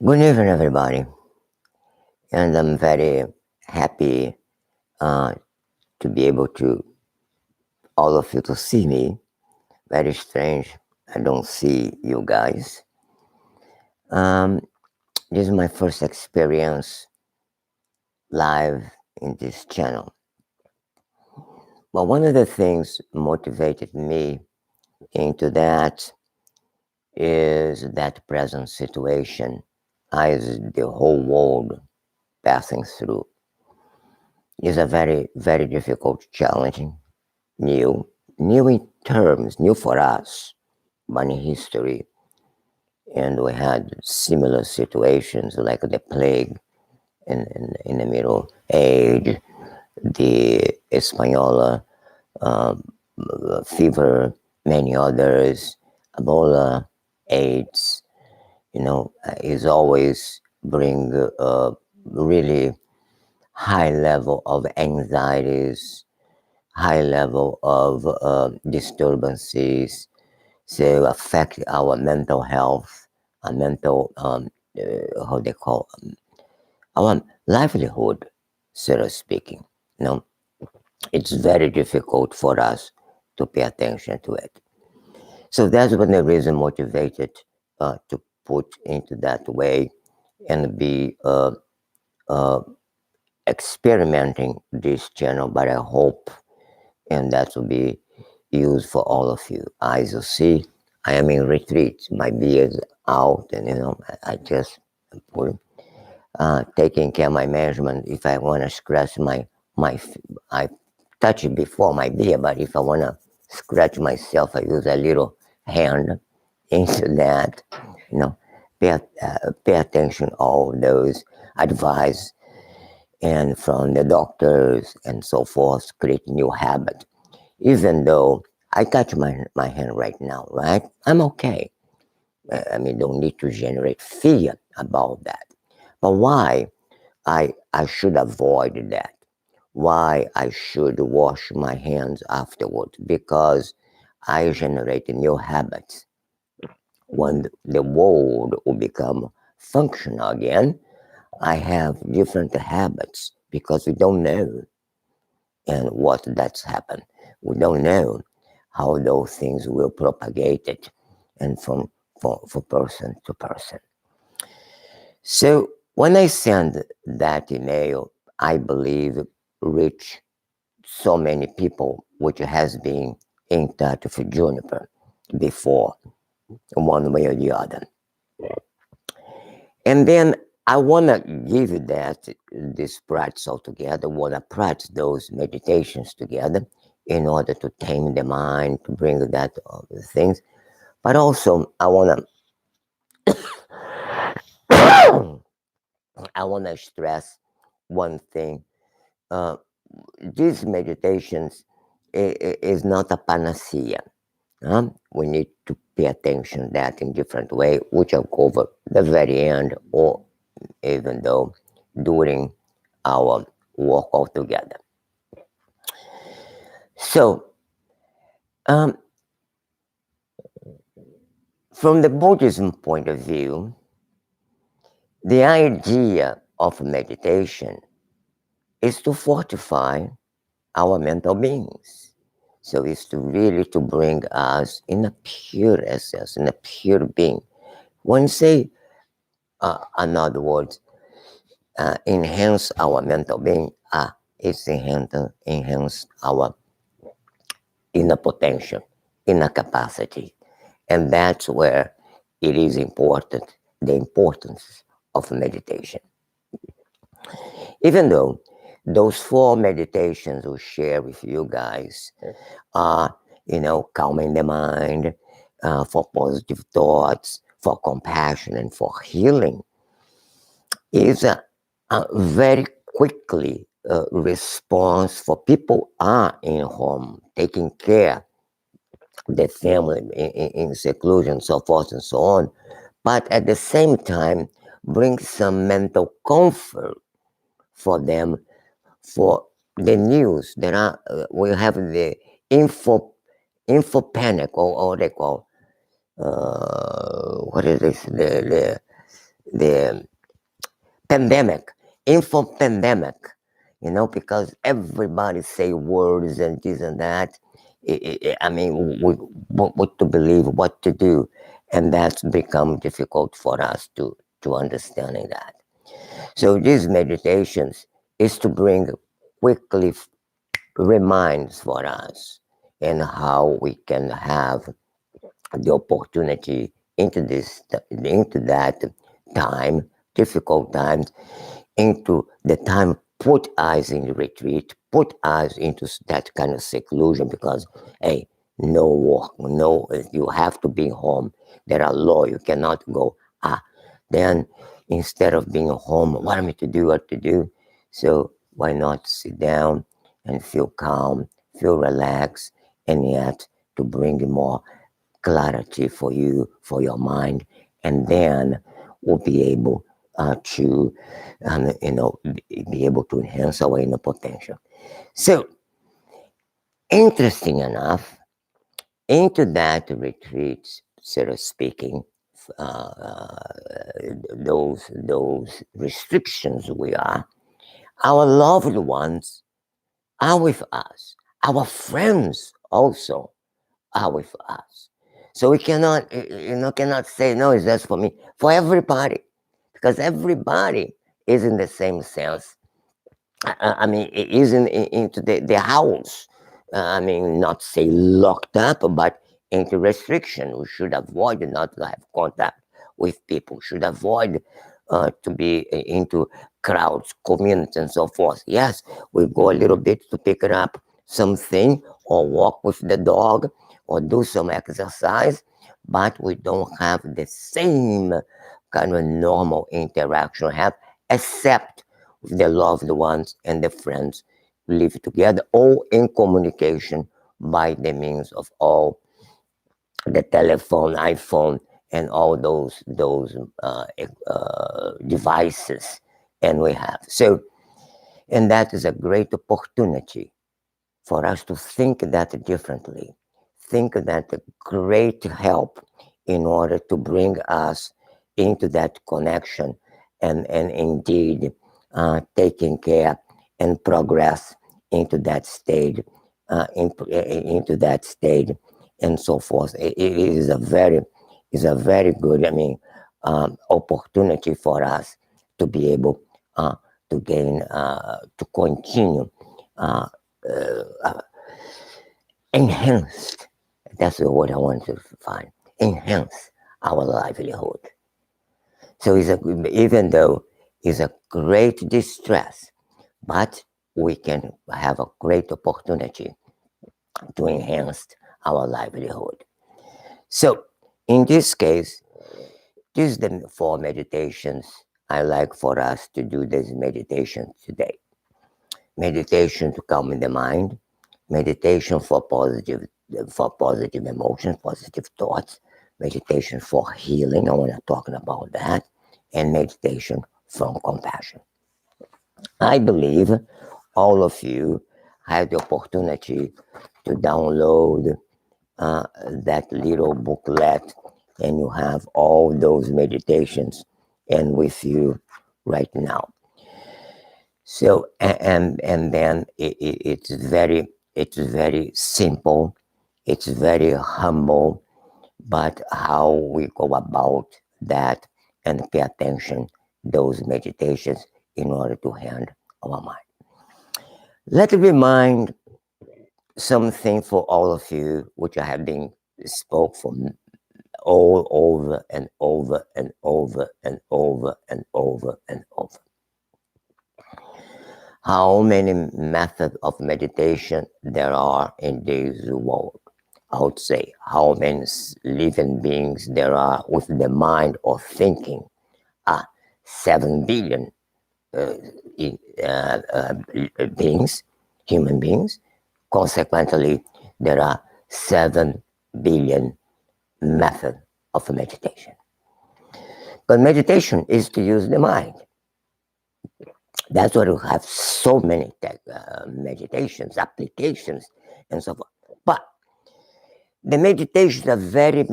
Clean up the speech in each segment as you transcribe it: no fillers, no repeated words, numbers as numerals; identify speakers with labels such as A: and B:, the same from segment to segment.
A: Good evening, everybody, and I'm very happy to be able to all of you to see me. Very strange. I don't see you guys. Um, this is my first experience live in this channel. But one of the things motivated me into that is that present situation as the whole world passing through is a very, very difficult, challenging, new in terms, new for us, but in history. And we had similar situations like the plague in the Middle Age, the Española fever, many others, Ebola, AIDS, is always bring really high level of anxieties, high level of disturbances, so affect our mental health, our mental, how they call, our livelihood, so to speaking. It's very difficult for us to pay attention to it. So that's one the reason motivated to put into that way and be experimenting this channel, but I hope and that will be used for all of you. As you see, I am in retreat. My beard out, and I just put taking care of my management. If I want to scratch I touch it before my beard, but if I want to scratch myself, I use a little hand into that. Pay attention all those advice and from the doctors and so forth, create new habit. Even though I touch my hand right now, right? I'm okay. I mean, don't need to generate fear about that. But why I should avoid that? Why I should wash my hands afterwards? Because I generate new habits. When the world will become functional again, I have different habits because we don't know and what that's happened. We don't know how those things will propagate it and from person to person. So when I send that email, I believe reach so many people which has been in touch with Juniper before, one way or the other. And then I want to give you this practice altogether, want to practice those meditations together in order to tame the mind, to bring that things. But also, I want to I want to stress one thing. Uh, these meditations is not a panacea. We need to pay attention that in different way, which I'll cover the very end, or even though during our work all together. So, from the Buddhism point of view, the idea of meditation is to fortify our mental beings. So it's to really to bring us in a pure essence, in a pure being. When say, in other words, enhance our mental being, it's enhance our inner potential, inner capacity. And that's where it is important, the importance of meditation. Even though those 4 meditations we'll share with you guys are, calming the mind, for positive thoughts, for compassion, and for healing, is a very quickly response for people are in home, taking care the family in seclusion, so forth and so on, but at the same time bring some mental comfort for them for the news. There are we have the info panic, or they call what is this, the pandemic, info pandemic, because everybody say words and this and that. I mean, what to believe, what to do, and that's become difficult for us to understanding that. So these meditations is to bring quickly reminds for us and how we can have the opportunity into that time, difficult times, into the time, put us in retreat, put us into that kind of seclusion, because hey, no work, no, you have to be home. There are law, you cannot go. Then instead of being home, what am I to do, what to do? So why not sit down and feel calm, feel relaxed, and yet to bring more clarity for you, for your mind, and then we'll be able to, be able to enhance our inner potential. So, interesting enough, into that retreat, sort of speaking, uh, those restrictions we are, our loved ones are with us. Our friends also are with us. So we cannot, cannot say, no, it's just for me. For everybody. Because everybody is in the same sense. I mean, it is into the house. I mean, not say locked up, but into restriction. We should avoid not to have contact with people. Should avoid to be into crowds, communities, and so forth. Yes, we go a little bit to pick up something, or walk with the dog, or do some exercise, but we don't have the same kind of normal interaction have, except with the loved ones and the friends live together, all in communication by the means of all the telephone, iPhone, and all those devices, and we have. So, and that is a great opportunity for us to think that differently, think that a great help in order to bring us into that connection, and indeed taking care and progress into that stage, into that stage, and so forth. It is a very good, I mean, opportunity for us to be able to gain, to continue uh, enhanced. That's what I want to find. Enhance our livelihood. So even though it's a great distress, but we can have a great opportunity to enhance our livelihood. So in this case, this is the 4 meditations I like for us to do this meditation today. Meditation to calm the mind, meditation for positive emotions, positive thoughts, meditation for healing. I want to talk about that, and meditation from compassion. I believe all of you had the opportunity to download that little booklet, and you have all those meditations and with you right now. So and then it's very simple, it's very humble, but how we go about that and pay attention those meditations in order to hand our mind. Let me remind something for all of you, which I have been spoke for all over and over and over and over and over and over. How many methods of meditation there are in this world? I would say how many living beings there are with the mind of thinking. 7 billion beings, human beings. Consequently, there are 7 billion methods of meditation. But meditation is to use the mind. That's why we have so many meditations, applications, and so forth. But the meditations are very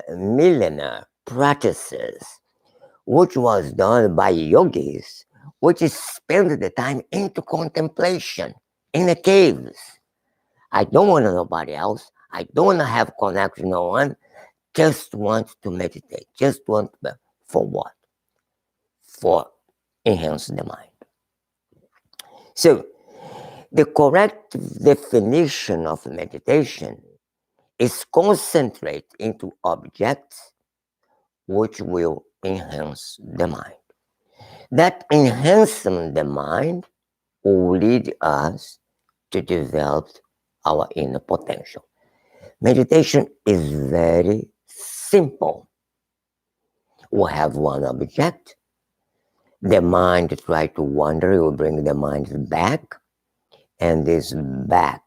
A: millennial practices which was done by yogis, which is spend the time into contemplation in the caves. I don't want nobody else. I don't want to have connection with no one. Just want to meditate. Just want to, for what? For enhance the mind. So the correct definition of meditation is concentrate into objects which will enhance the mind. That enhancing the mind will lead us to develop our inner potential. Meditation is very simple. We have one object. The mind try to wander, you bring the mind back, and this back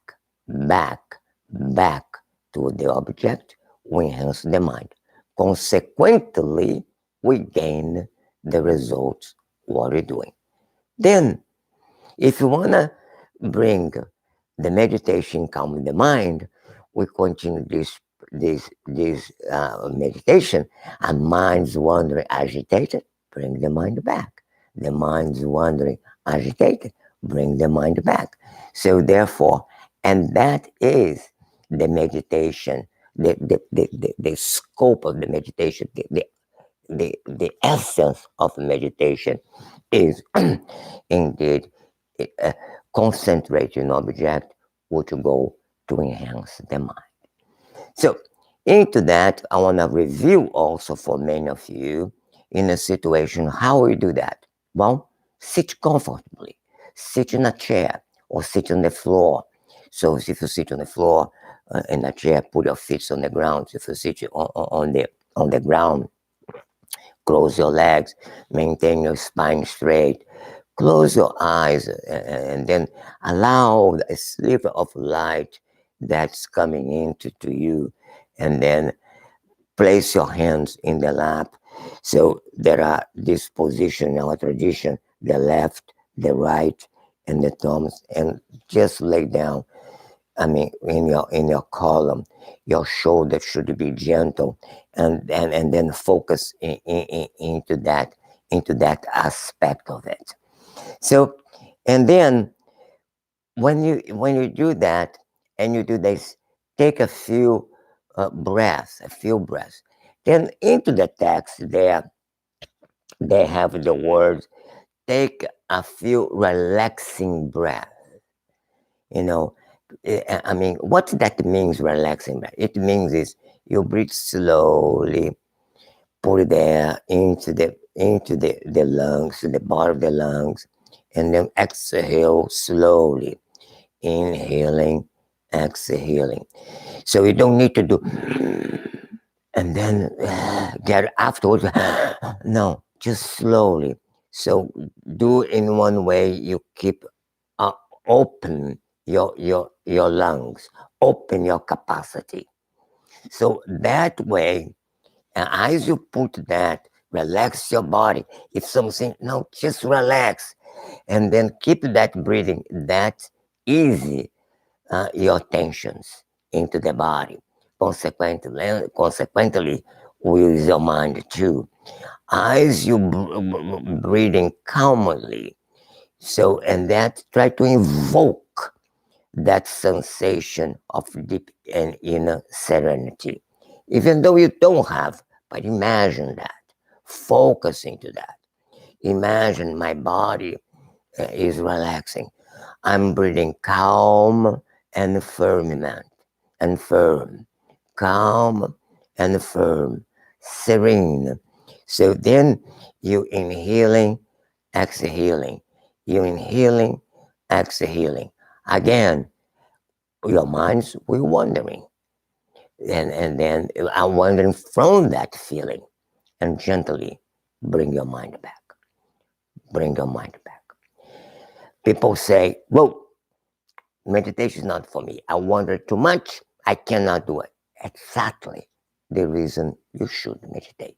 A: to the object will enhance the mind. Consequently, we gain the results what we're doing. Then, if you want to bring the meditation calm the mind, we continue this meditation, and mind's wandering agitated, bring the mind back. The mind's wandering agitated, bring the mind back. So therefore, and that is the meditation, the scope of the meditation, the essence of meditation is indeed concentrating object which go to enhance the mind. So into that, I want to review also for many of you in a situation how we do that. Well, sit comfortably, sit in a chair or sit on the floor. So if you sit on the floor in a chair, put your feet on the ground. If you sit on the ground, close your legs, maintain your spine straight. Close your eyes and then allow a sliver of light that's coming into to you, and then place your hands in the lap. So there are this position in our tradition, the left, the right, and the thumbs, and just lay down. I mean, in your column, your shoulder should be gentle, and then focus into that aspect of it. So, and then when you do that, and you do this, take a few breaths. Then into the text there, they have the words, take a few relaxing breaths. You know, I mean, what that means, relaxing breath? It means is you breathe slowly, put it there into the lungs, to the bottom of the lungs, and then exhale slowly, inhaling, exhaling. So you don't need to do and then get afterwards. No, just slowly. So do in one way. You keep open your lungs, open your capacity. So that way, as you put that, relax your body. If something, no, just relax, and then keep that breathing. That's easy your tensions into the body. Consequently, with your mind too. As you breathing calmly, so and that try to invoke that sensation of deep and inner serenity, even though you don't have. But imagine that, focus into that. Imagine my body is relaxing. I'm breathing calm and firmament and firm, calm and firm, serene. So then you inhaling, exhaling, you inhaling, exhaling. Again, your minds will wandering. And then I'm wandering from that feeling, and gently bring your mind back. Bring your mind back. People say, well, meditation is not for me. I wander too much. I cannot do it. Exactly the reason you should meditate.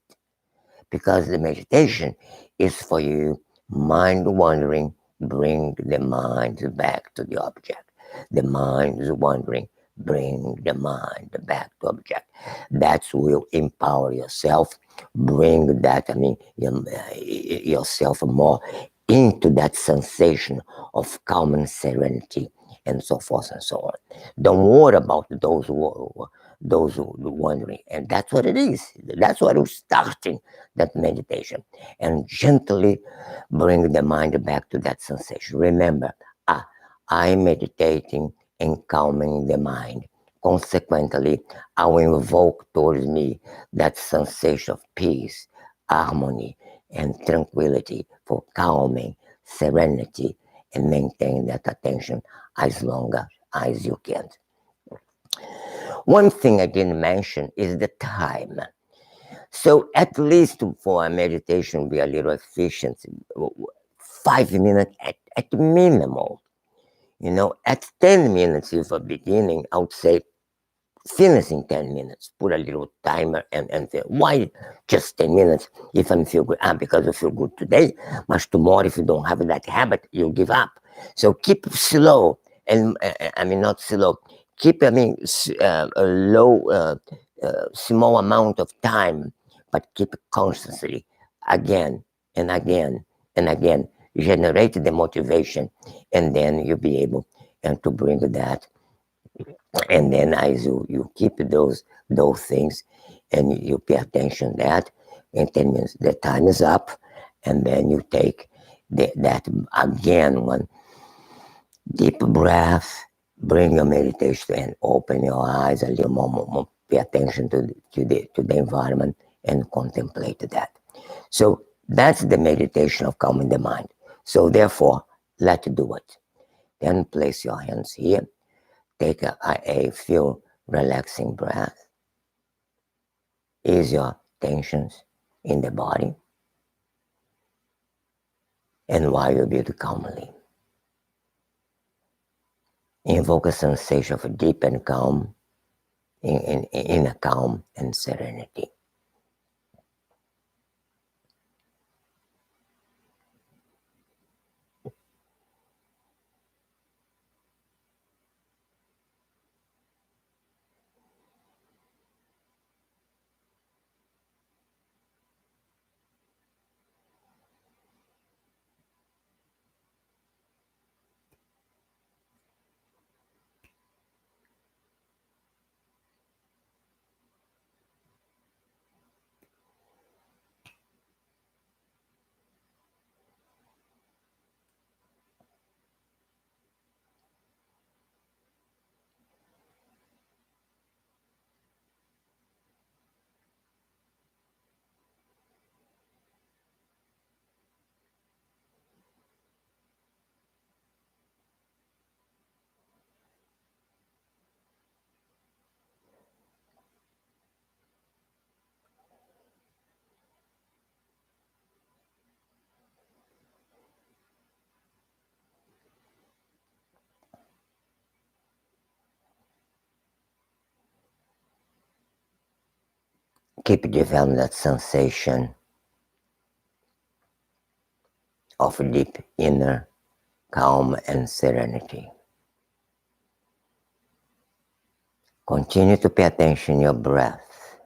A: Because the meditation is for you, mind wandering, bring the mind back to the object. The mind is wandering, bring the mind back to object. That will empower yourself. bring that, yourself more into that sensation of calm and serenity, and so forth and so on. Don't worry about those who wondering, and that's what it is. That's what we're starting that meditation, and gently bring the mind back to that sensation. Remember, I'm meditating and calming the mind. Consequently, I will invoke towards me that sensation of peace, harmony, and tranquility for calming, serenity, and maintain that attention as long as you can. One thing I didn't mention is the time. So at least for a meditation be a little efficient, 5 minutes at minimum. At 10 minutes if a beginning, I would say finish in 10 minutes. Put a little timer and say, why just 10 minutes if I feel good? Because I feel good today, but tomorrow if you don't have that habit, you'll give up. So keep slow, and not slow. Keep, a low, small amount of time, but keep it constantly, again and again and again. Generate the motivation, and then you'll be able and to bring that. And then as you keep those things, and you pay attention that in 10 minutes the time is up, and then you take that again, one deep breath, bring your meditation and open your eyes a little more, pay attention to the environment and contemplate that. So that's the meditation of calming the mind. So therefore, let's do it. Then place your hands here. Take a few relaxing breath. Ease your tensions in the body. And while you breathe calmly, invoke a sensation of deep and calm, in a calm and serenity. Keep developing that sensation of deep inner calm and serenity. Continue to pay attention to your breath.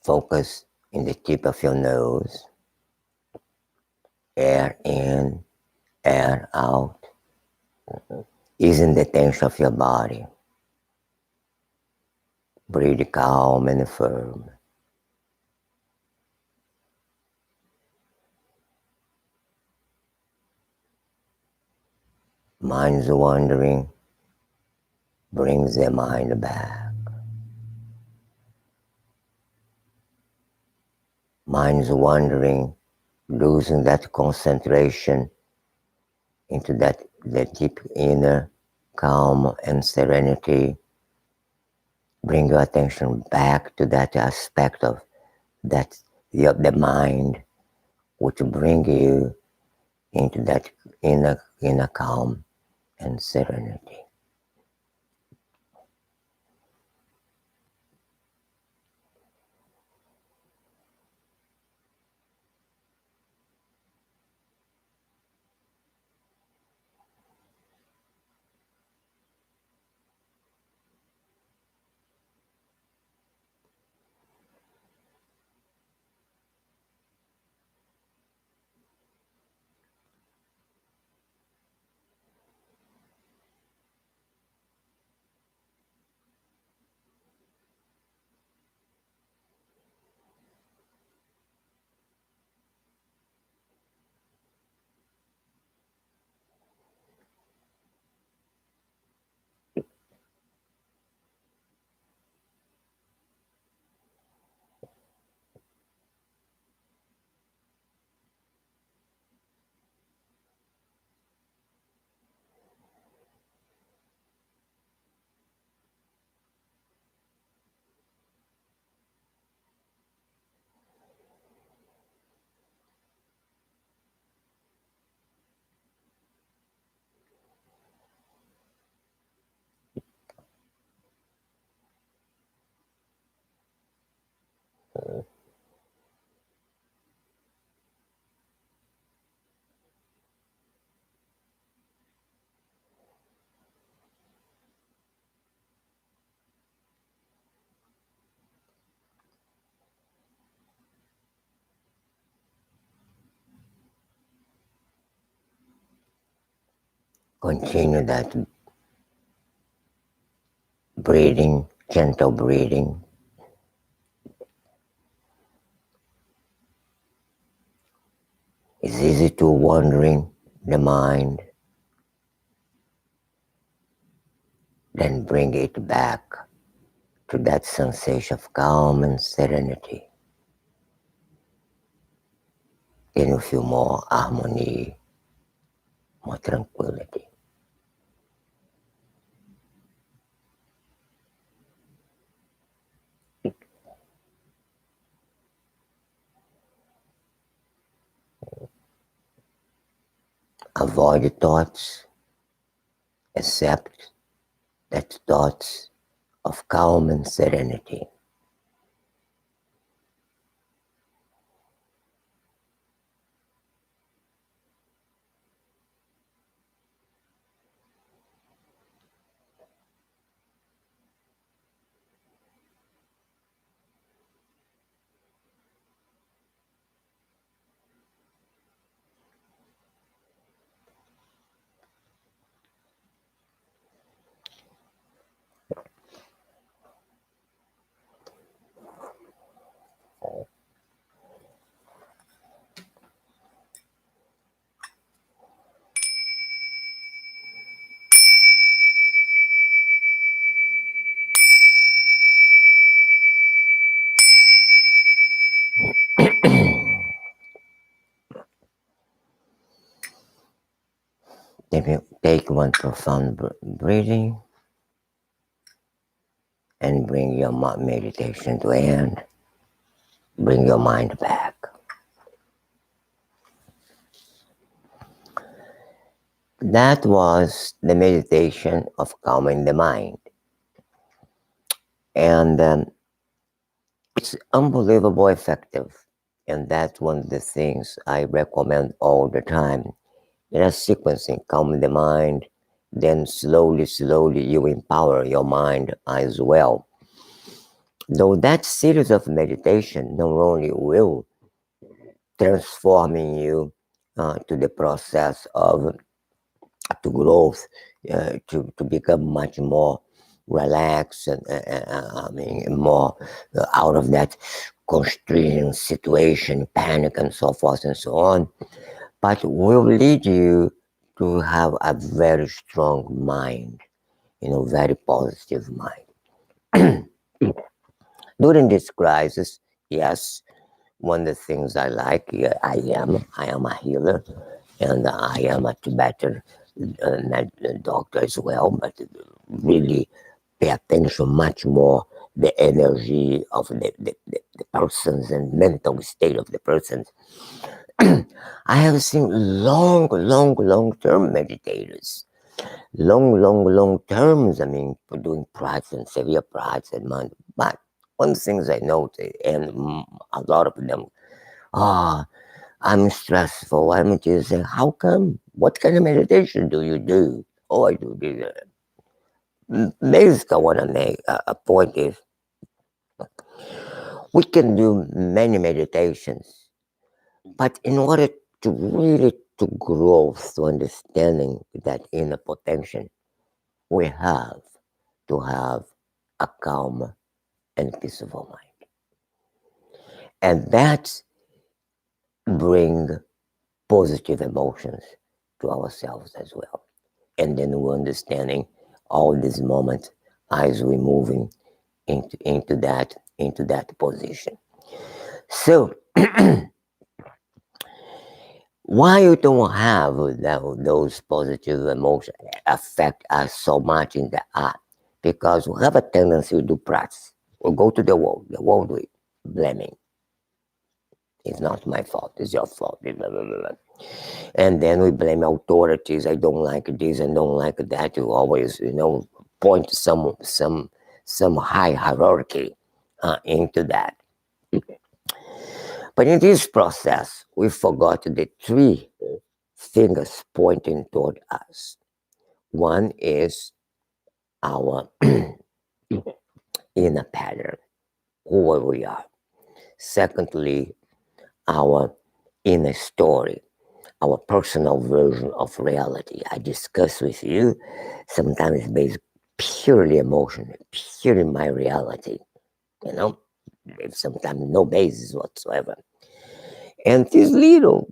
A: Focus in the tip of your nose. Air in, air out. Easing the tension of your body. Breathe calm and firm. Mind's wandering, brings the mind back. Mind's wandering, losing that concentration into the deep inner calm and serenity. Bring your attention back to that aspect of that the mind, which bring you into that inner calm and serenity. Continue that breathing, gentle breathing. It's easy to wandering the mind, then bring it back to that sensation of calm and serenity. Then you feel more harmony, more tranquility. Avoid the thoughts, accept that thoughts of calm and serenity. Take one profound breathing and bring your meditation to end. Bring your mind back. That was the meditation of calming the mind. And it's unbelievably effective. And that's one of the things I recommend all the time. In a sequencing, calming the mind, then slowly you empower your mind as well. Though that series of meditation not only will transforming you to the process of to growth, to become much more relaxed and I mean more out of that constraining situation, panic and so forth and so on, but will lead you to have a very strong mind, very positive mind. During this crisis, yes, one of the things I like, I am a healer, and I am a Tibetan doctor as well, but really pay attention much more the energy of the persons and mental state of the persons. I have seen long term meditators, long terms, I mean, for doing practice and severe practice and mind. But one of the things I noticed, and a lot of them, ah, I'm stressful, I'm just saying, how come? What kind of meditation do you do? Oh, I do this. Basically, I want to make a point is we can do many meditations, but in order to really to grow to understanding that inner potential, we have to have a calm and peaceful mind. And that bring positive emotions to ourselves as well. And then we're understanding all these moments as we're moving into that position. So why you don't have those positive emotions affect us so much in the art? Because we have a tendency to do practice. We'll go to the world we blaming. It's not my fault, it's your fault. Blah, blah, blah. And then we blame authorities. I don't like this and don't like that. You always, point to some high hierarchy into that. But in this process, we forgot the three fingers pointing toward us. One is our inner pattern, who we are. Secondly, our inner story, our personal version of reality. I discuss with you, sometimes based purely emotion, purely my reality, you know, sometimes no basis whatsoever. And this little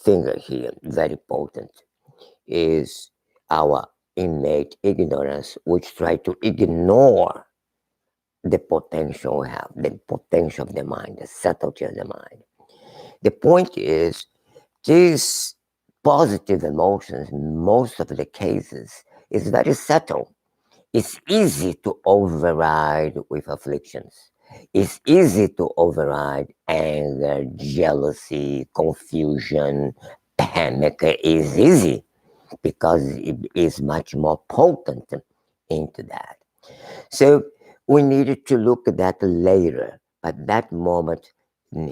A: finger here, very potent, is our innate ignorance, which try to ignore the potential we have, the potential of the mind, the subtlety of the mind. The point is, these positive emotions, most of the cases, is very subtle. It's easy to override with afflictions. It's easy to override anger, jealousy, confusion, panic. It's easy because it is much more potent into that. So we needed to look at that later. At that moment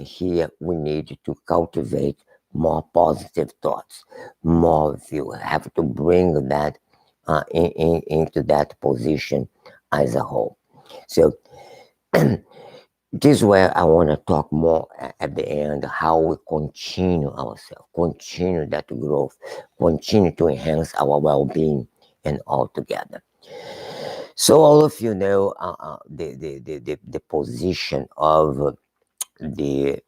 A: here, we need to cultivate more positive thoughts, more view. Have to bring that into that position as a whole. So this is where I want to talk more at the end, how we continue ourselves, continue that growth, continue to enhance our well-being and all together. So all of you know the position of the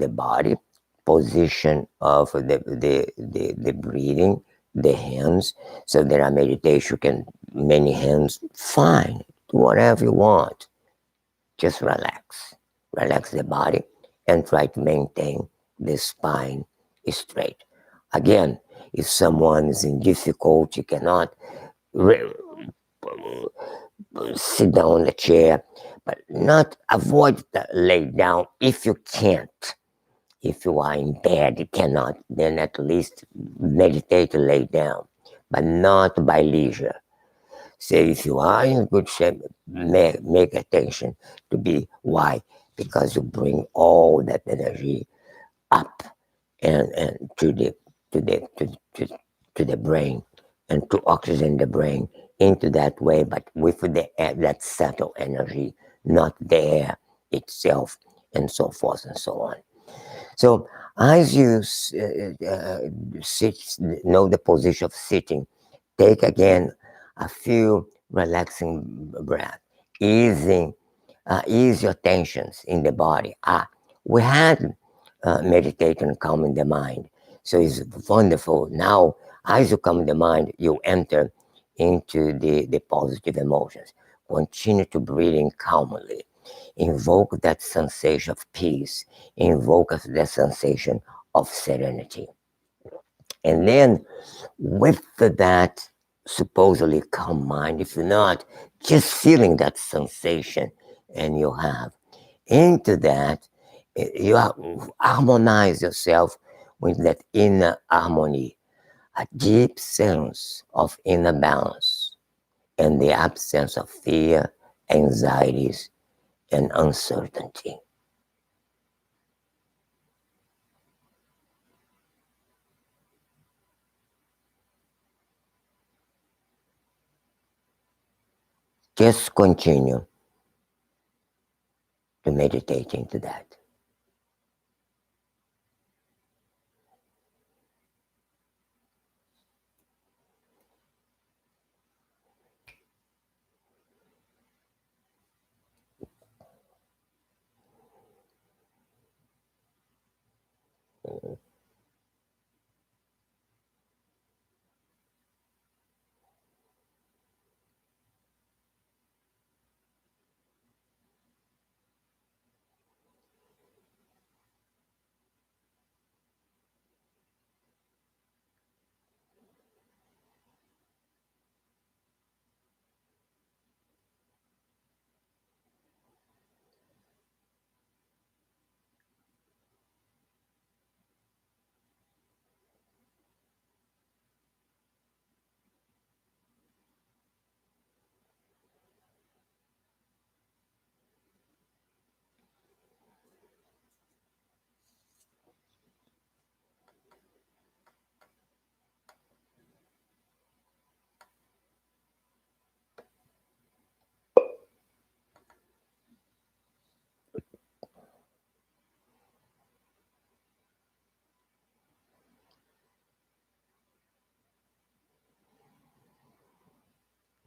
A: body, position of the breathing, the hands. So there are meditation, you can many hands, fine, do whatever you want. Just relax. Relax the body and try to maintain the spine straight. Again, if someone is in difficulty, cannot sit down on the chair, but not avoid the lay down if you can't. If you are in bed, you cannot, then at least meditate and lay down, but not by leisure. So if you are in good shape, make attention to be why, because you bring all that energy up and to the brain and to oxygen the brain into that way, but with the air, that subtle energy, not the air itself, and so forth and so on. So as you sit, know the position of sitting, take again a few relaxing breath, ease your tensions in the body. We had meditation calming the mind, so it's wonderful. Now, as you calm the mind, you enter into the positive emotions. Continue to breathe in calmly. Invoke that sensation of peace. Invoke that sensation of serenity. And then with that supposedly calm mind, if you're not, just feeling that sensation, and you have into that, you harmonize yourself with that inner harmony, a deep sense of inner balance, and the absence of fear, anxieties, and uncertainty. Just continue to meditate into that.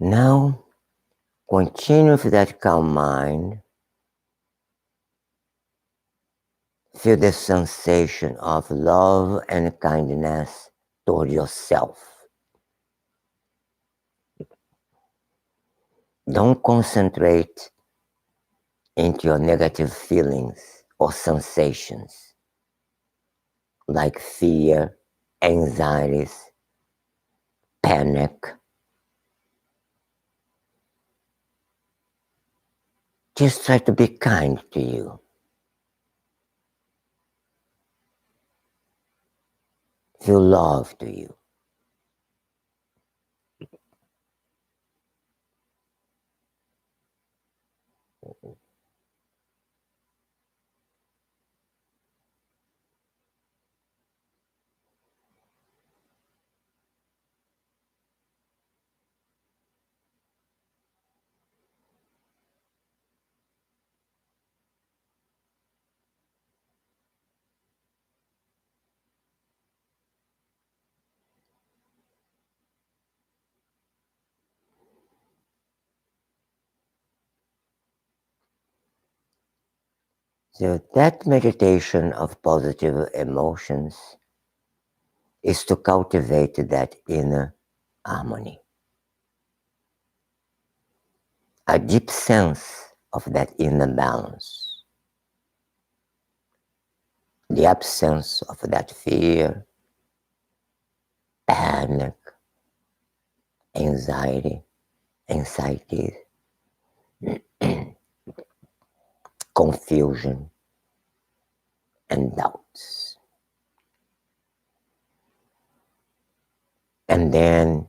A: Now, continue with that calm mind. Feel the sensation of love and kindness toward yourself. Don't concentrate into your negative feelings or sensations like fear, anxieties, panic. Just try to be kind to you. Feel love to you. So that meditation of positive emotions is to cultivate that inner harmony, a deep sense of that inner balance, the absence of that fear, panic, anxiety, confusion, and doubts. And then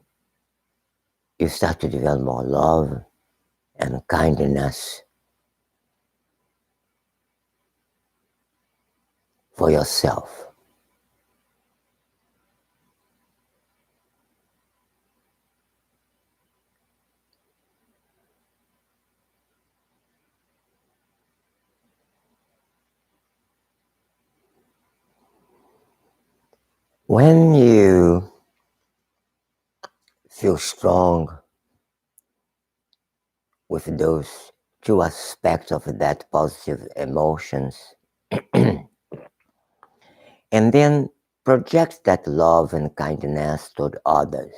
A: you start to develop more love and kindness for yourself. When you feel strong with those two aspects of that positive emotions, and then project that love and kindness toward others.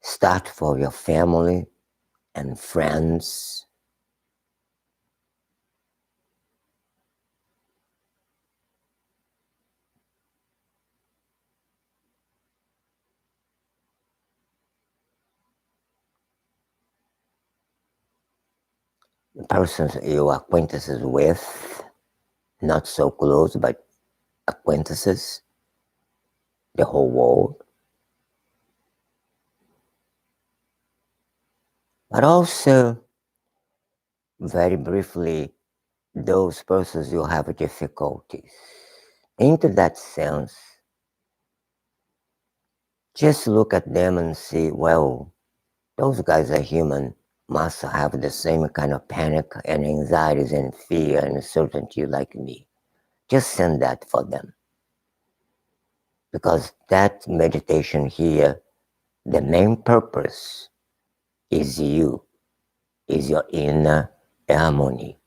A: Start for your family and friends. Persons you are acquaintances with, not so close, but acquaintances, the whole world. But also, very briefly, those persons you have difficulties. Into that sense, just look at them and see, well, those guys are human, must have the same kind of panic and anxieties and fear and uncertainty like me. Just send that for them. Because that meditation here, the main purpose is you, is your inner harmony.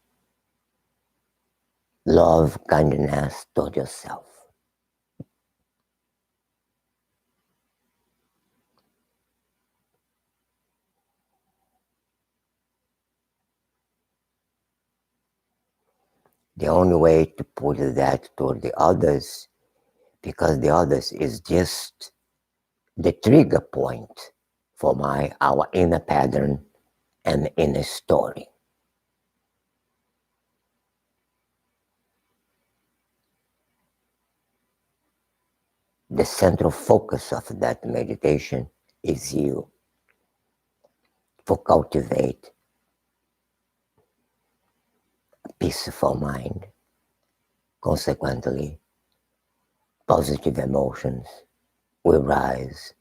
A: Love, kindness toward yourself. The only way to put that toward the others, because the others is just the trigger point for our inner pattern and inner story. The central focus of that meditation is you, to cultivate a peaceful mind. Consequently, positive emotions will rise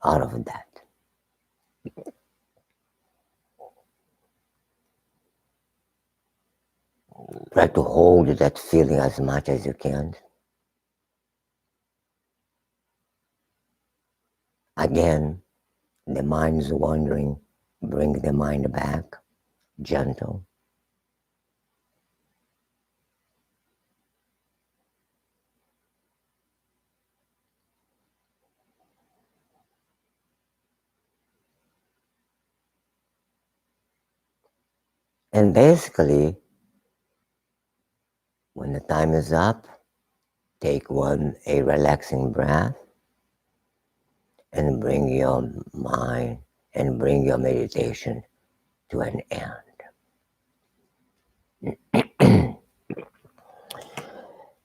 A: out of that. Try to hold that feeling as much as you can. Again, the mind is wandering, bring the mind back, gentle. And basically, when the time is up, take a relaxing breath and bring your mind and bring your meditation to an end.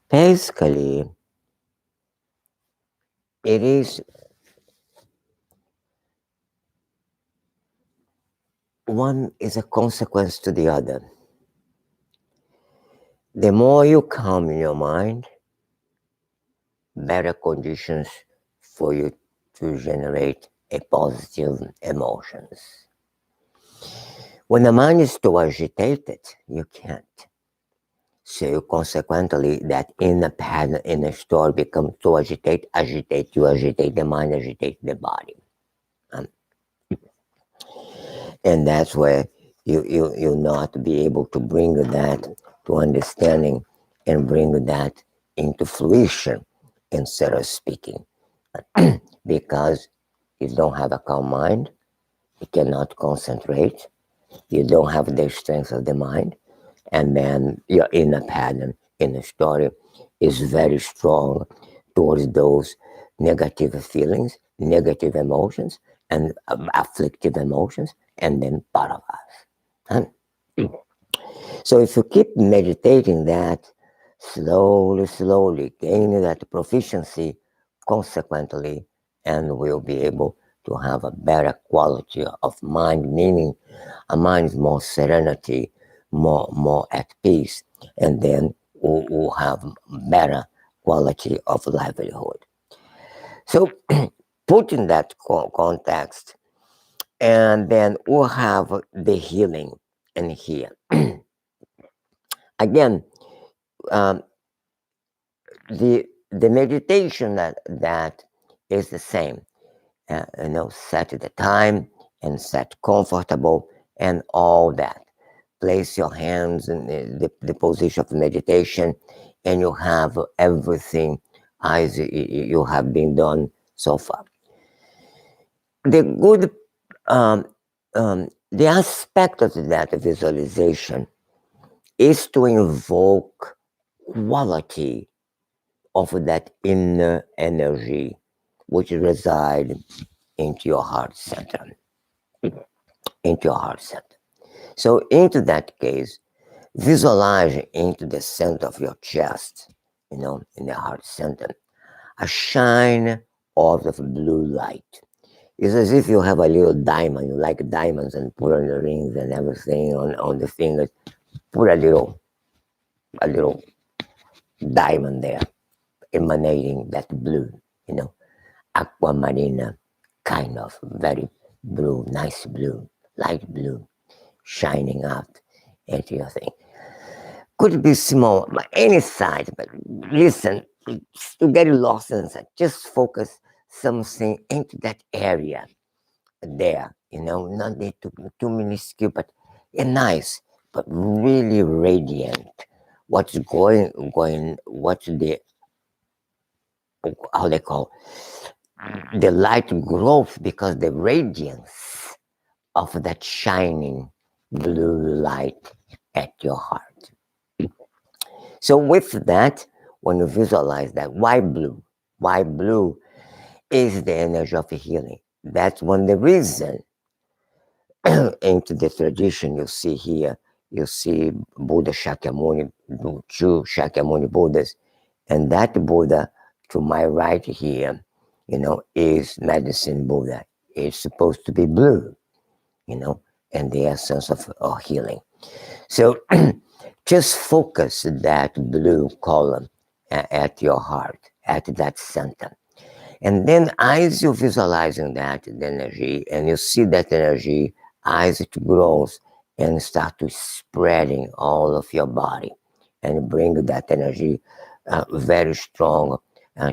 A: Basically, it is one is a consequence to the other. The more you calm your mind, better conditions for you to generate a positive emotions. When the mind is too agitated, you can't. So consequently, that inner pattern, inner story becomes too agitate, you agitate the mind, agitate the body. And that's where you'll not be able to bring that to understanding and bring that into fruition instead of speaking. Because you don't have a calm mind, you cannot concentrate, you don't have the strength of the mind, and then your inner pattern, inner story is very strong towards those negative feelings, negative emotions, and afflictive emotions, and then part of us. So if you keep meditating that, slowly gaining that proficiency, consequently, and we'll be able to have a better quality of mind, meaning a mind more serenity, more at peace, and then we'll have better quality of livelihood. So put in that context, and then we'll have the healing in here. Again, um, the meditation that is the same. Set the time and set comfortable and all that. Place your hands in the position of meditation, and you have everything as you have been done so far. The good, the aspect of that visualization is to invoke quality of that inner energy which reside into your heart center. Into your heart center. So into that case, visualize into the center of your chest, in the heart center, a shine of the blue light. It's as if you have a little diamond, you like diamonds and put on the rings and everything on the fingers, put a little diamond there, emanating that blue, aquamarine kind of very blue, nice blue, light blue, shining out into your thing. Could be small, but any size, but listen, to get lost in that, just focus something into that area there, not need to be too minuscule, but nice, but really radiant. What's what's how they call the light growth because the radiance of that shining blue light at your heart. So with that, when you visualize that, why blue? Why blue is the energy of healing. That's one the reason into the tradition you see here. You see Buddha Shakyamuni, two Shakyamuni Buddhas, and that Buddha to my right here, is medicine Buddha. It's supposed to be blue, and the essence of healing. So just focus that blue column at your heart, at that center. And then as you visualizing that energy and you see that energy as it grows and start to spreading all of your body and bring that energy very strong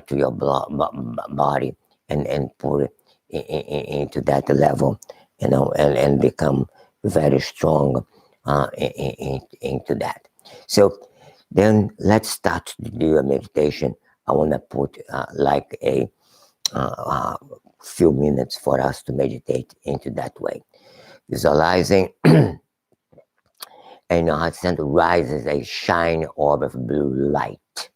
A: to your body and put it into that level, and become very strong into that. So then let's start to do a meditation. I want to put like a few minutes for us to meditate into that way. Visualizing and your heart center rises a shiny orb of blue light.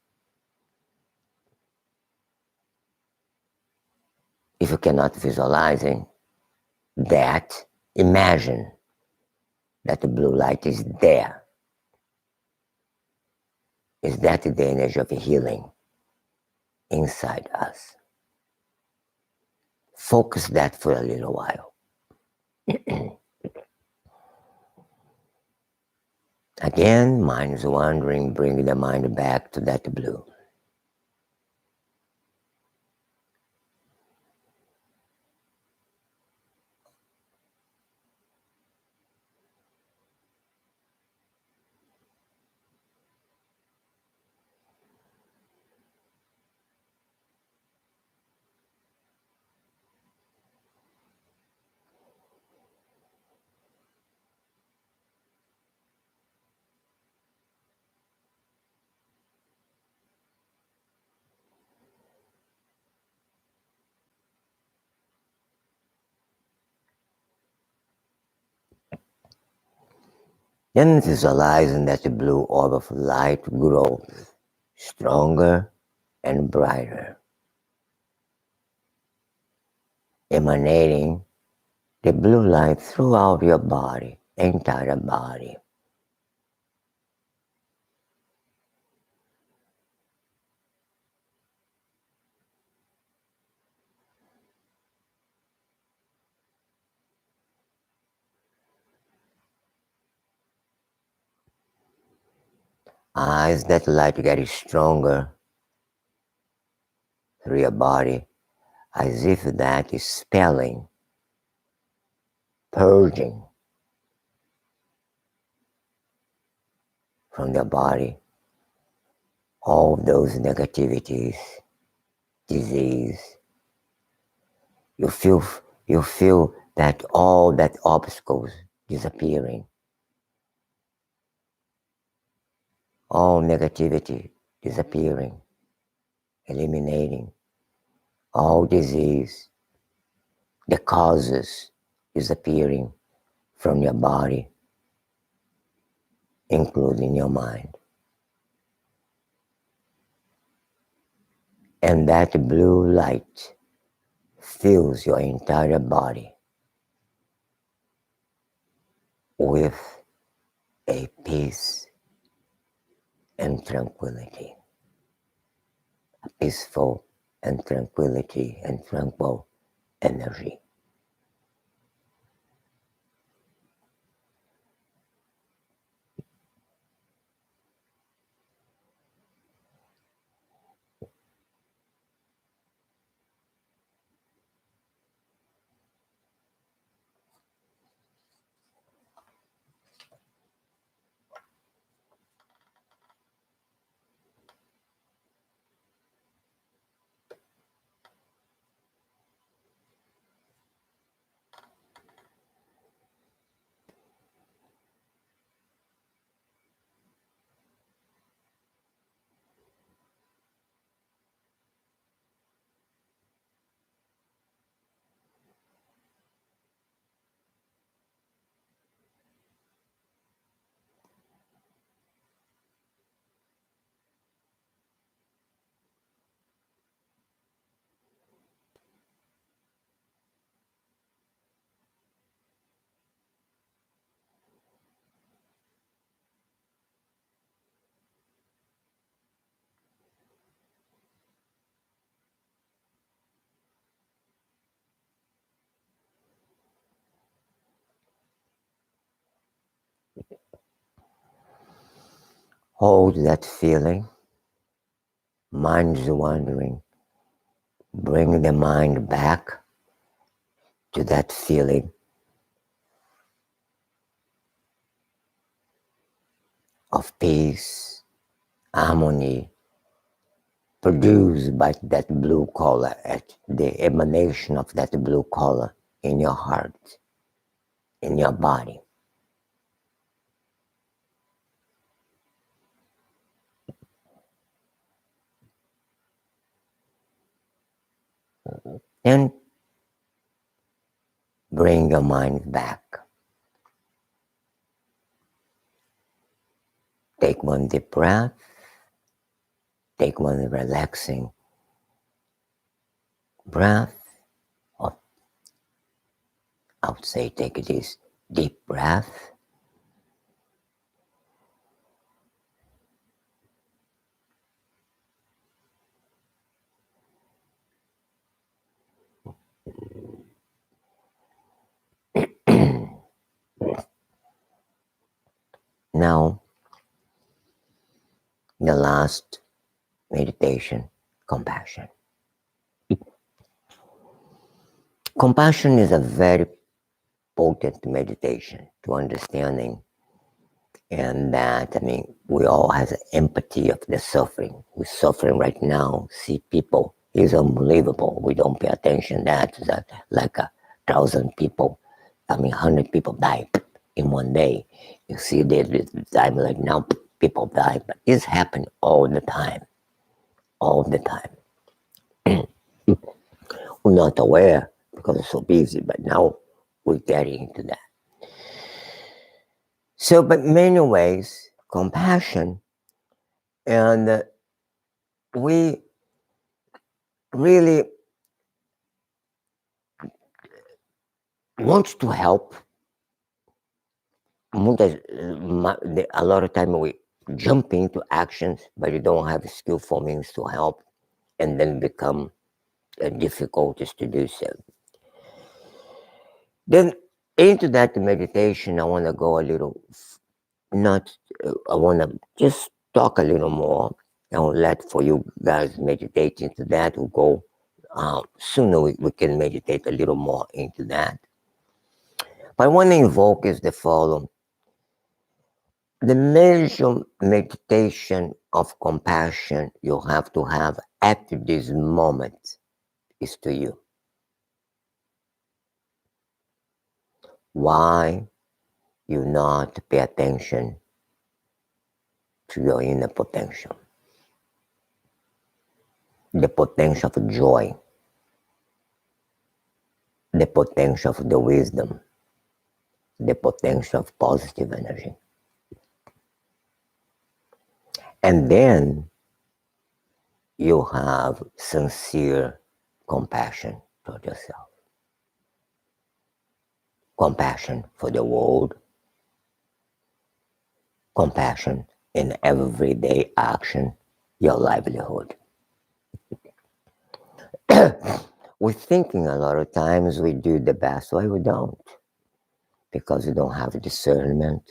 A: If you cannot visualizing that, imagine that the blue light is there. Is that the energy of healing inside us? Focus that for a little while. Again, mind is wandering, bring the mind back to that blue. Then visualizing that the blue orb of light grows stronger and brighter, emanating the blue light throughout your body, entire body. As that light gets stronger through your body, as if that is spelling, purging from the body all those negativities, disease. You feel that all that obstacles disappearing, all negativity disappearing, eliminating all disease, the causes disappearing from your body, including your mind. And that blue light fills your entire body with a peace and tranquility. A peaceful and tranquility and tranquil energy. Hold that feeling. Mind is wandering. Bring the mind back to that feeling of peace, harmony, produced by that blue color, at the emanation of that blue color in your heart, in your body. Then bring your mind back. Take one deep breath. Take one relaxing breath. Or I would say take this deep breath. Now, the last meditation, compassion. Compassion is a very potent meditation to understanding, and that, we all have empathy of the suffering. We're suffering right now. See people, it's unbelievable. We don't pay attention to that like 1,000 people, 100 people die in one day. You see the time like now, people die, but it's happening all the time. All the time. We're not aware because we're so busy, but now we're getting into that. So, but many ways, compassion, and we really want to help. A lot of time we jump into actions, but you don't have skillful means to help, and then become difficulties to do so. Then into that meditation, I want to go a little, I want to just talk a little more. I'll let for you guys meditate into that. We'll go sooner we can meditate a little more into that. But I want to invoke is the following. The major meditation of compassion you have to have at this moment is to you. Why you not pay attention to your inner potential? The potential of joy, the potential of the wisdom, the potential of positive energy. And then you have sincere compassion toward yourself. Compassion for the world. Compassion in everyday action, your livelihood. We're thinking a lot of times we do the best, why we don't? Because we don't have discernment,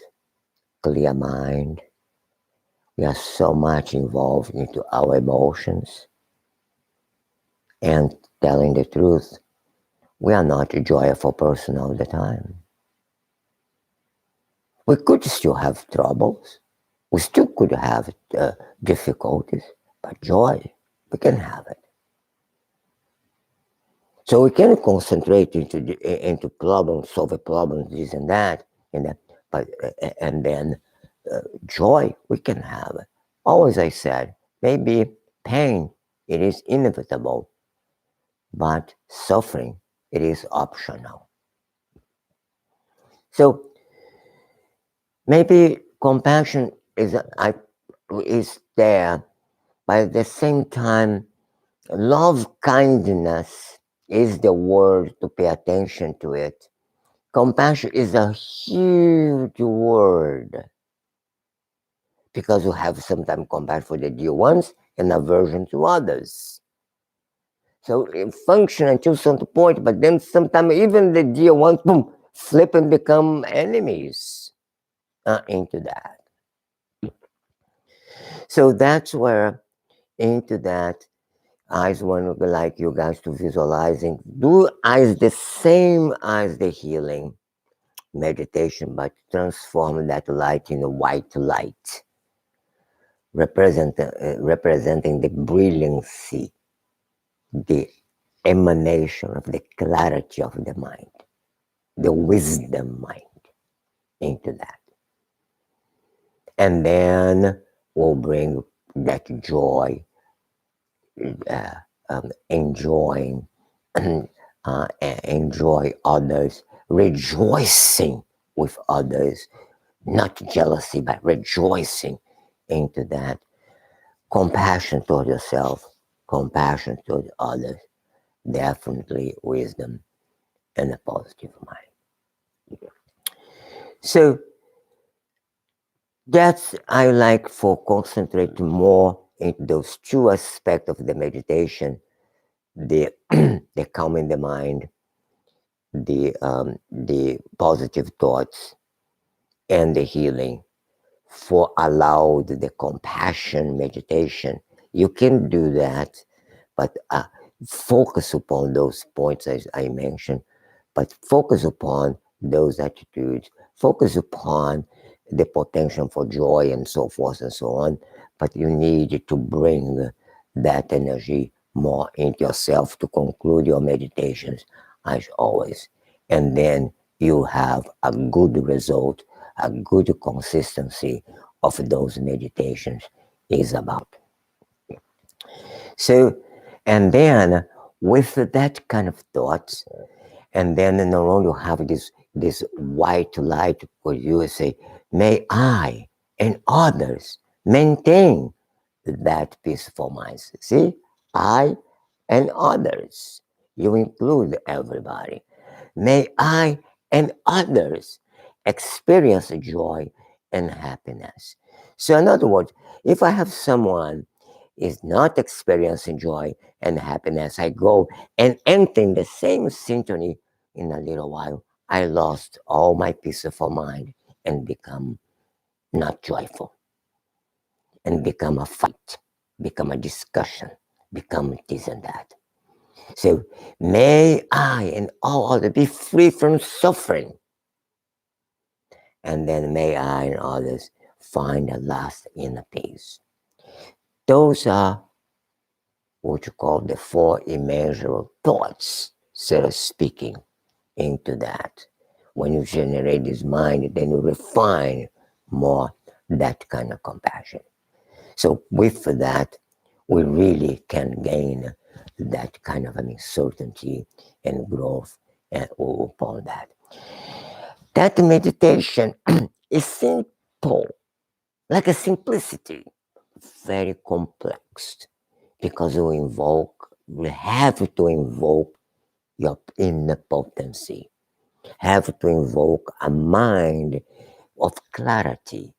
A: clear mind. We are so much involved into our emotions. And telling the truth, we are not a joyful person all the time. We could still have troubles. We still could have difficulties, but joy, we can have it. So we can concentrate into problems, solve problems, this and that, and then joy, we can have it. Always I said, maybe pain, it is inevitable, but suffering, it is optional. So maybe compassion is there, but at the same time, love kindness is the word to pay attention to it. Compassion is a huge word because you have sometimes compassion for the dear ones and aversion to others. So it functions until some point, but then sometimes even the dear ones, boom, flip and become enemies into that. So that's where into that, I just want to like you guys to visualizing, do as the same as the healing meditation, but transform that light in a white light. representing the brilliancy, the emanation of the clarity of the mind, the wisdom mind into that. And then we'll bring that joy, enjoying, enjoy others, rejoicing with others, not jealousy, but rejoicing into that. Compassion toward yourself, compassion toward others, definitely wisdom and a positive mind. So that's I like for concentrate more into those two aspects of the meditation, the the calming the mind, the positive thoughts, and the healing. For allowed the compassion meditation, you can do that, but focus upon those points as I mentioned, but focus upon those attitudes, focus upon the potential for joy and so forth and so on, but you need to bring that energy more into yourself to conclude your meditations as always. And then you have a good result, a good consistency of those meditations is about. So, and then with that kind of thoughts, and then no longer have this white light where you say, may I and others maintain that peaceful mind. See, I and others. You include everybody. May I and others experience joy and happiness. So, in other words, if I have someone is not experiencing joy and happiness, I go and enter in the same symphony in a little while. I lost all my peaceful mind and become not joyful and become a fight, become a discussion, become this and that. So may I and all others be free from suffering. And then may I and others find a last inner peace. Those are what you call the four immeasurable thoughts, so speaking, into that. When you generate this mind, then you refine more that kind of compassion. So with that, we really can gain that kind of certainty and growth and all upon that. That meditation is simple, like a simplicity, very complex, because we have to invoke your inner potency, have to invoke a mind of clarity,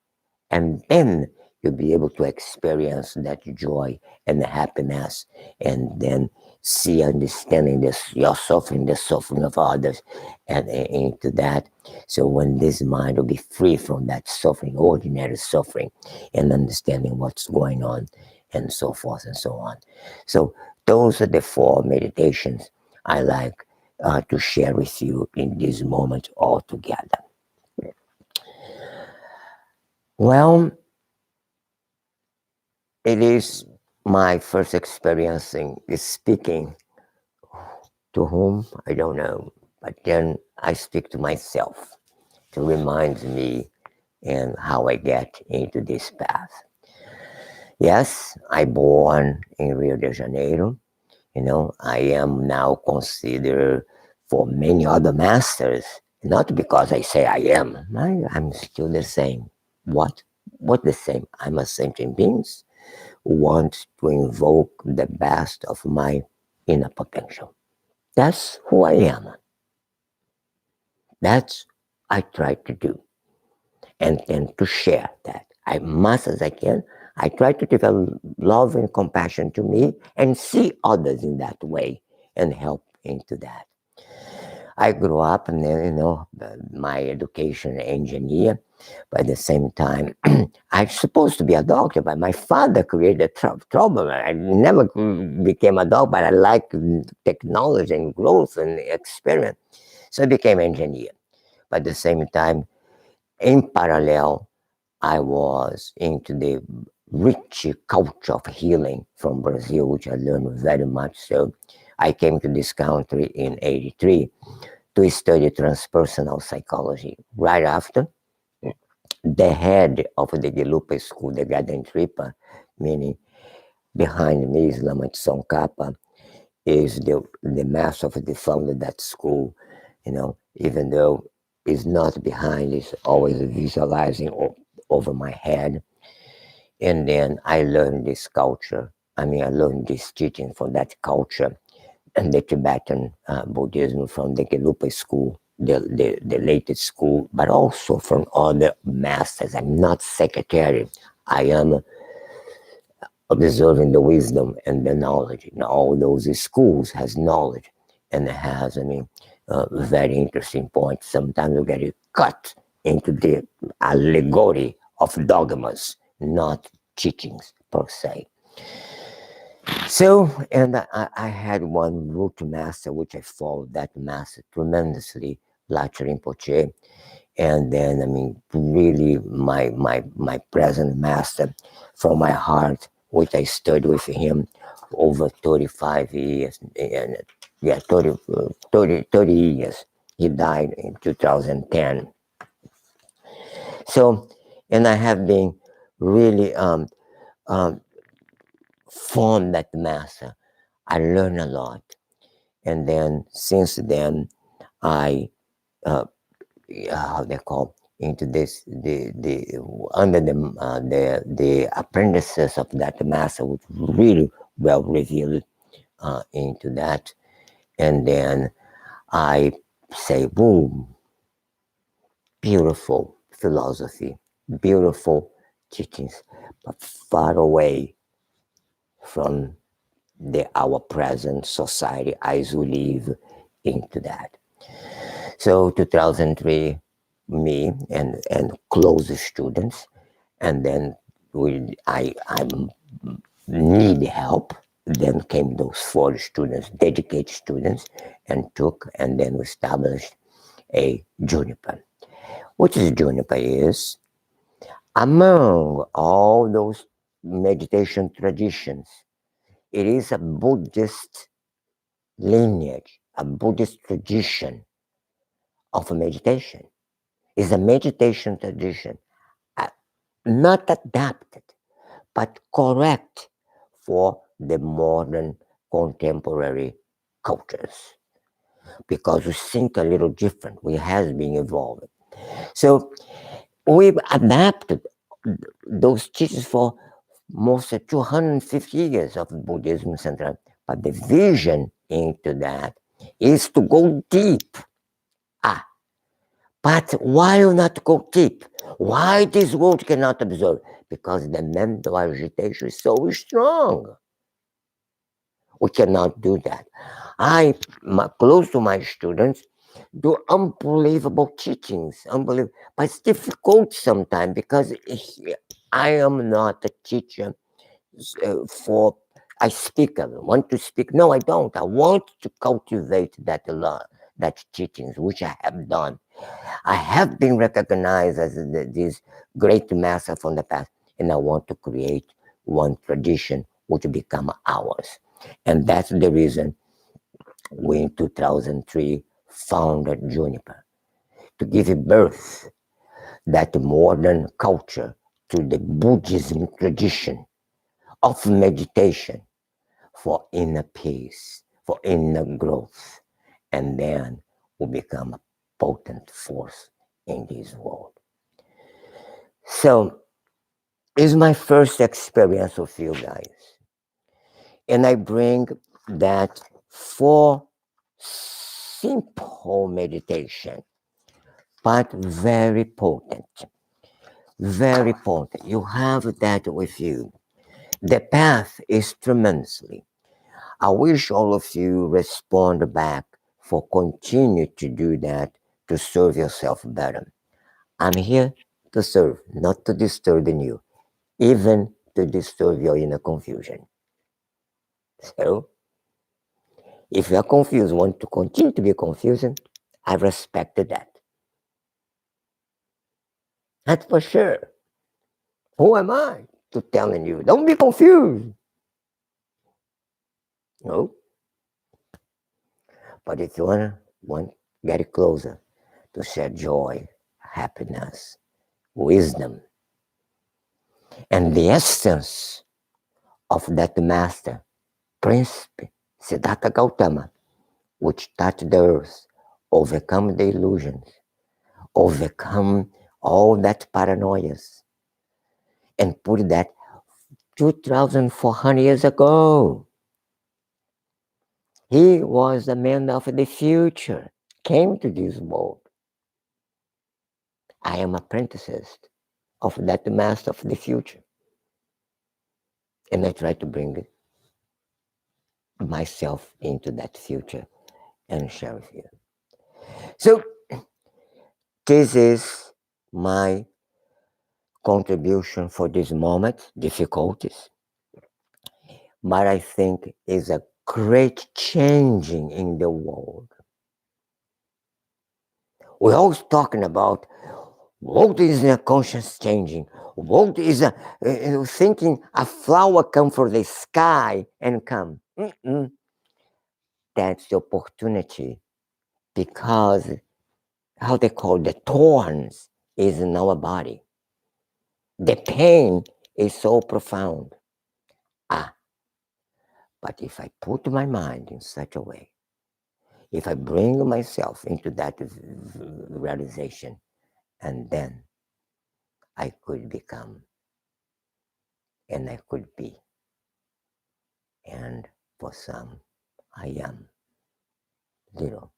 A: and then you'll be able to experience that joy and happiness, and then see, understanding this, your suffering, the suffering of others, and into that. So when this mind will be free from that suffering, ordinary suffering, and understanding what's going on, and so forth and so on. So those are the four meditations I like to share with you in this moment all together. Well, it is my first experience in speaking to whom, I don't know, but then I speak to myself to remind me and how I get into this path. Yes, I born in Rio de Janeiro. I am now considered for many other masters, not because I say I am. I'm still the same. What? What the same? I'm a sentient being. Want to invoke the best of my inner potential. That's who I am. That's I try to do. And then to share that. I must as I can. I try to develop love and compassion to me and see others in that way and help into that. I grew up and my education engineer, but at the same time, I'm supposed to be a doctor, but my father created trouble. I never became a doctor, but I like technology and growth and experience. So I became engineer. But at the same time, in parallel, I was into the rich culture of healing from Brazil, which I learned very much. So I came to this country in 83 to study transpersonal psychology. Right after, the head of the Gelupa school, the Garden Tripa, meaning behind me is Lama Tsongkhapa, is the master of the founder of that school, even though it's not behind, it's always visualizing over my head. And then I learned this culture. I learned this teaching from that culture and the Tibetan Buddhism from the Gelupa school, the latest school, but also from other masters. I'm not secretary. I am observing the wisdom and the knowledge. Now, all those schools has knowledge and it has, very interesting points. Sometimes you get it cut into the allegory of dogmas, not teachings per se. So, and I had one root master, which I followed that master tremendously, Lacha Rinpoche. And then, really my present master from my heart, which I studied with him over 35 years. And yeah, 30 years. He died in 2010. So, and I have been really fond that master. I learned a lot. And then since then, I how they call into this the under the apprentices of that master, which really well revealed into that. And then I say, boom, beautiful philosophy, beautiful teachings, but far away from our present society as we live into that. So 2003, me and close students, and then I need help. Then came those 4 students, dedicated students, and then we established a Juniper. What is Juniper is, among all those meditation traditions, it is a Buddhist lineage, a Buddhist tradition of meditation. It's a meditation tradition, not adapted, but correct for the modern contemporary cultures. Because we think a little different, we have been evolving. So we've adapted those teachings for most of 250 years of Buddhism Central. But the vision into that is to go deep. But why not go deep? Why this world cannot absorb? Because the mental agitation is so strong. We cannot do that. Close to my students, do unbelievable teachings, unbelievable. But it's difficult sometimes because I am not a teacher I speak. I want to speak. No, I don't. I want to cultivate that teachings, which I have done. I have been recognized as this great master from the past, and I want to create one tradition which become ours. And that's the reason we in 2003 founded Juniper, to give birth that modern culture to the Buddhism tradition of meditation for inner peace, for inner growth, and then we become a potent force in this world. So, it's my first experience with you guys. And I bring that for simple meditation, but very potent. Very potent. You have that with you. The path is tremendously. I wish all of you respond back for continue to do that to serve yourself better. I'm here to serve, not to disturb you, even to disturb your inner confusion. So, if you're confused, want to continue to be confused, I respect that. That's for sure. Who am I to telling you, don't be confused. No. But if you want get it closer to share joy, happiness, wisdom, and the essence of that master, Prince Siddhartha Gautama, which touched the earth, overcome the illusions, overcome all that paranoias, and put that 2,400 years ago. He was the man of the future, came to this world. I am apprentices of that master of the future. And I try to bring myself into that future and share with you. So this is my contribution for this moment, difficulties. But I think is a great changing in the world. We're always talking about what is a conscious changing? What is thinking a flower come from the sky and come? That's the opportunity, because how they call the thorns is in our body. The pain is so profound. But if I put my mind in such a way, if I bring myself into that realization, and then I could become, and I could be, and for some, I am little,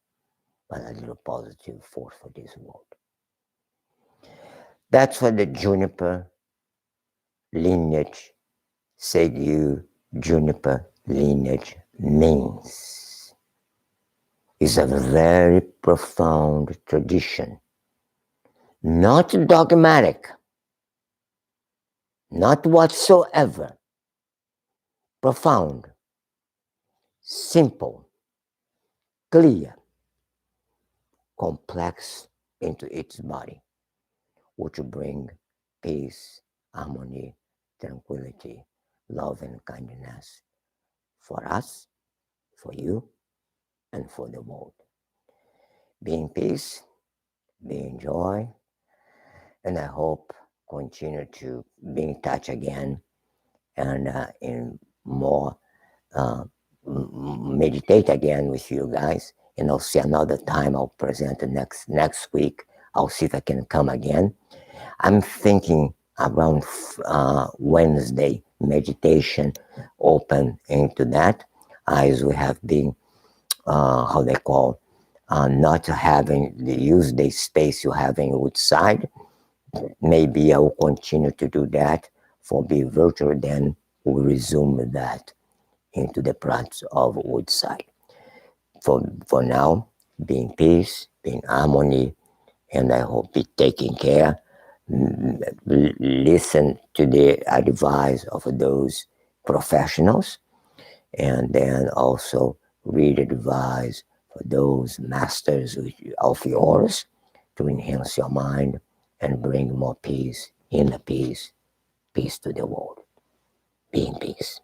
A: but a little positive force for this world. That's what the juniper lineage, Segyu juniper lineage means. It's a very profound tradition, not dogmatic, not whatsoever, profound, simple, clear, complex into its body, which will bring peace, harmony, tranquility, love, and kindness for us, for you, and for the world. Be in peace, be in joy, and I hope continue to be in touch again and in more meditate again with you guys. And I'll see another time I'll present next week. I'll see if I can come again. I'm thinking around Wednesday meditation open into that, as we have been how they call not having use the space you have in outside. Maybe I will continue to do that for be virtual, then we'll resume that into the practice of Woodside. For now, be in peace, be in harmony, and I hope be taking care. Listen to the advice of those professionals, and then also read advice for those masters of yours to enhance your mind and bring more peace, inner peace, peace to the world. Be in peace.